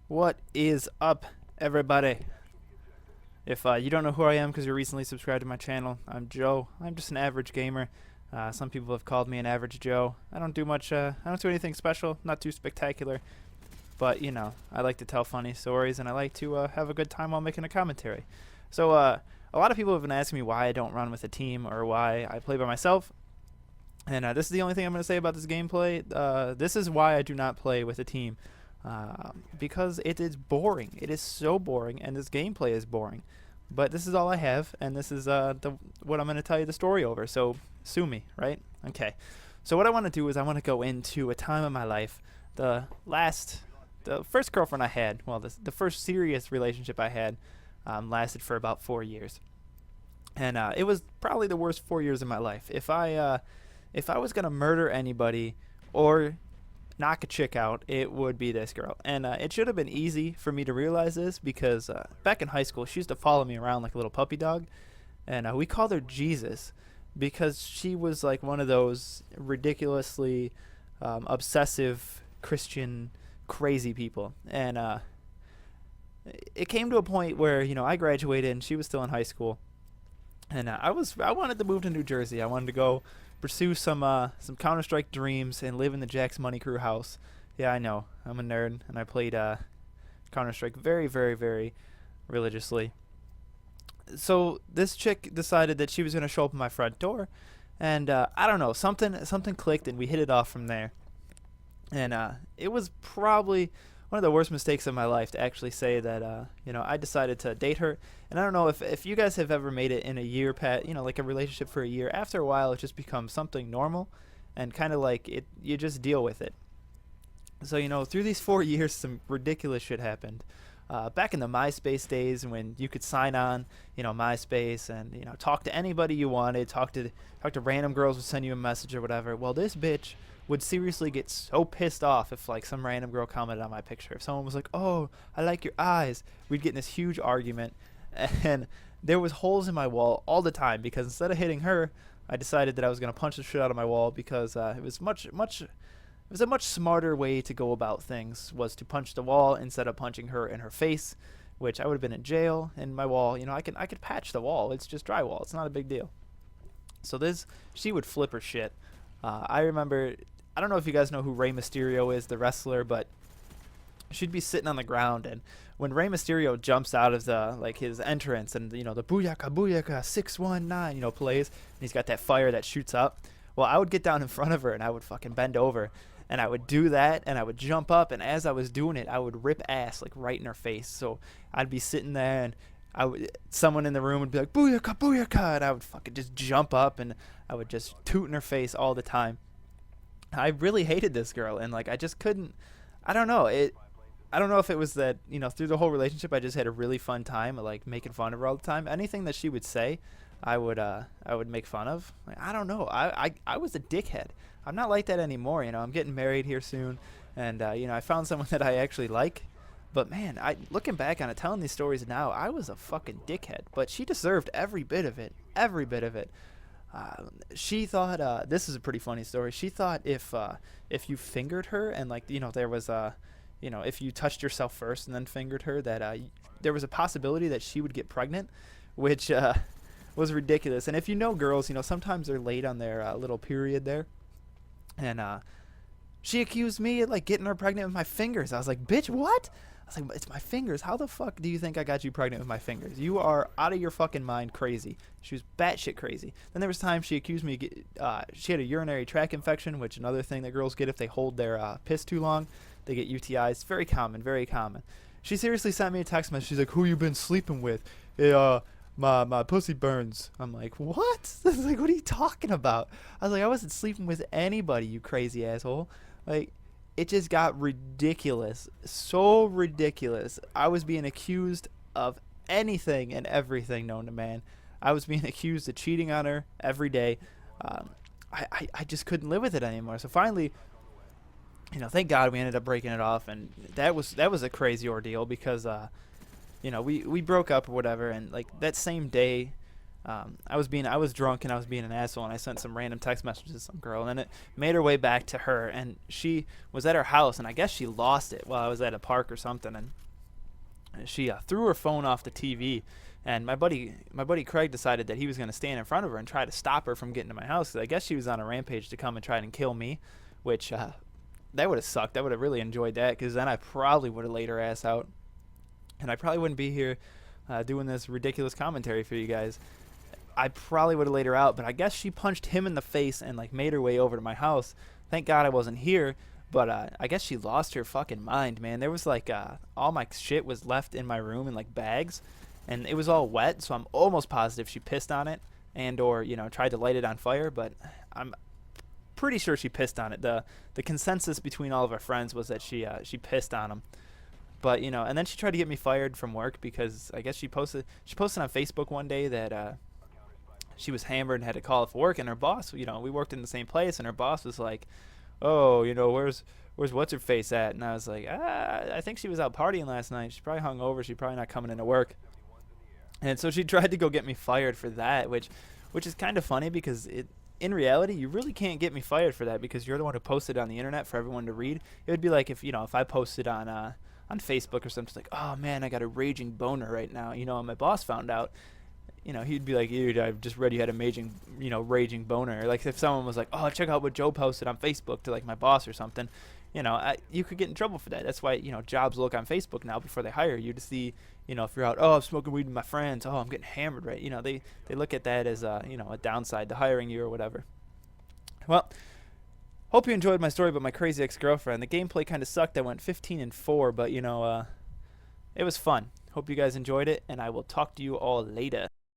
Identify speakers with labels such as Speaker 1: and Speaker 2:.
Speaker 1: What is up, everybody? If you don't know who I am because you're recently subscribed to my channel, I'm Joe. I'm just an average gamer. Some people have called me an average Joe. I don't do much. I don't do anything special. Not too spectacular. But you know, I like to tell funny stories and I like to have a good time while making a commentary. So a lot of people have been asking me why I don't run with a team or why I play by myself. And this is the only thing I'm going to say about this gameplay. This is why I do not play with a team. Because it is boring. It is so boring, and this gameplay is boring. But this is all I have, and this is what I'm going to tell you the story over. So sue me, right? Okay. So what I want to do is I want to go into a time of my life. The first girlfriend I had, well, the first serious relationship I had, lasted for about 4 years, and it was probably the worst 4 years of my life. If I was gonna murder anybody or knock a chick out, it would be this girl. And it should have been easy for me to realize this because back in high school, she used to follow me around like a little puppy dog. And we called her Jesus because she was like one of those ridiculously obsessive Christian crazy people. And it came to a point where, you know, I graduated and she was still in high school. And I wanted to move to New Jersey. I wanted to go pursue some Counter-Strike dreams and live in the Jack's Money Crew house. Yeah, I know. I'm a nerd, and I played Counter-Strike very, very, very religiously. So this chick decided that she was going to show up at my front door, and I don't know, something clicked, and we hit it off from there. And it was probably one of the worst mistakes of my life to actually say that, you know, I decided to date her. And I don't know if you guys have ever made it in a year, you know, like a relationship for a year. After a while, it just becomes something normal and kind of like you just deal with it. So, you know, through these 4 years, some ridiculous shit happened. Back in the MySpace days when you could sign on, you know, MySpace and, you know, talk to anybody you wanted, talk to random girls would send you a message or whatever. Well, this bitch would seriously get so pissed off if like some random girl commented on my picture. If someone was like, "Oh, I like your eyes," we'd get in this huge argument, and there was holes in my wall all the time because instead of hitting her, I decided that I was gonna punch the shit out of my wall because it was it was a much smarter way to go about things was to punch the wall instead of punching her in her face, which I would have been in jail. And my wall, you know, I could patch the wall. It's just drywall. It's not a big deal. So she would flip her shit. I remember, I don't know if you guys know who Rey Mysterio is, the wrestler, but she'd be sitting on the ground, and when Rey Mysterio jumps out of his entrance, and you know the booyaka booyaka 619, you know, plays, and he's got that fire that shoots up. Well, I would get down in front of her and I would fucking bend over, and I would do that, and I would jump up, and as I was doing it, I would rip ass like right in her face. So I'd be sitting there, and someone in the room would be like booyaka booyaka, and I would fucking just jump up and I would just toot in her face all the time. I really hated this girl, and like I just couldn't. I don't know it. I don't know if it was that, you know, through the whole relationship I just had a really fun time like making fun of her all the time. Anything that she would say, I would make fun of. Like, I don't know. I was a dickhead. I'm not like that anymore. You know, I'm getting married here soon, and you know, I found someone that I actually like. But man, looking back on it, telling these stories now, I was a fucking dickhead. But she deserved every bit of it. Every bit of it. She thought this is a pretty funny story. She thought if you fingered her and like, you know, there was you know, if you touched yourself first and then fingered her, that there was a possibility that she would get pregnant, which was ridiculous. And if you know girls, you know, sometimes they're late on their little period there, and she accused me of like getting her pregnant with my fingers. I was like, bitch, what? I was like, it's my fingers. How the fuck do you think I got you pregnant with my fingers? You are out of your fucking mind crazy. She was batshit crazy. Then there was times she accused me she had a urinary tract infection, which another thing that girls get if they hold their piss too long. They get UTIs. Very common, very common. She seriously sent me a text message. She's like, "Who you been sleeping with? Hey, my pussy burns." I'm like, what? I was like, what are you talking about? I was like, I wasn't sleeping with anybody, you crazy asshole. Like, it just got ridiculous. So ridiculous. I was being accused of anything and everything known to man. I was being accused of cheating on her every day. I just couldn't live with it anymore. So finally, you know, thank God we ended up breaking it off, and that was a crazy ordeal because you know, we broke up or whatever, and like that same day I was drunk and I was being an asshole, and I sent some random text messages to some girl, and then it made her way back to her, and she was at her house, and I guess she lost it while I was at a park or something, and she threw her phone off the TV. And my buddy Craig decided that he was going to stand in front of her and try to stop her from getting to my house. 'Cause I guess she was on a rampage to come and try and kill me, which that would have sucked. I would have really enjoyed that, because then I probably would have laid her ass out, and I probably wouldn't be here doing this ridiculous commentary for you guys. I probably would have laid her out, but I guess she punched him in the face and like made her way over to my house. Thank God I wasn't here. But I guess she lost her fucking mind, man. There was like all my shit was left in my room in like bags, and it was all wet. So I'm almost positive she pissed on it, and or tried to light it on fire. But I'm pretty sure she pissed on it. The consensus between all of our friends was that she pissed on him. But and then she tried to get me fired from work, because I guess she posted on Facebook one day that she was hammered and had to call off work, and her boss, we worked in the same place, and her boss was like, "Oh, where's what's her face at?" And I was like, I think she was out partying last night. She's probably hungover. She's probably not coming into work. And so she tried to go get me fired for that, which is kind of funny, because in reality, you really can't get me fired for that, because you're the one who posted on the internet for everyone to read. It would be like if I posted on Facebook or something, like, "Oh man, I got a raging boner right now," and my boss found out. He'd be like, "Dude, I just read you had a raging boner." Or like if someone was like, "Oh, check out what Joe posted on Facebook," to like my boss or something, you could get in trouble for that. That's why, jobs look on Facebook now before they hire you to see, if you're out, "Oh, I'm smoking weed with my friends. Oh, I'm getting hammered," right? They look at that as a downside to hiring you or whatever. Well, hope you enjoyed my story about my crazy ex-girlfriend. The gameplay kind of sucked. I went 15-4, but it was fun. Hope you guys enjoyed it, and I will talk to you all later.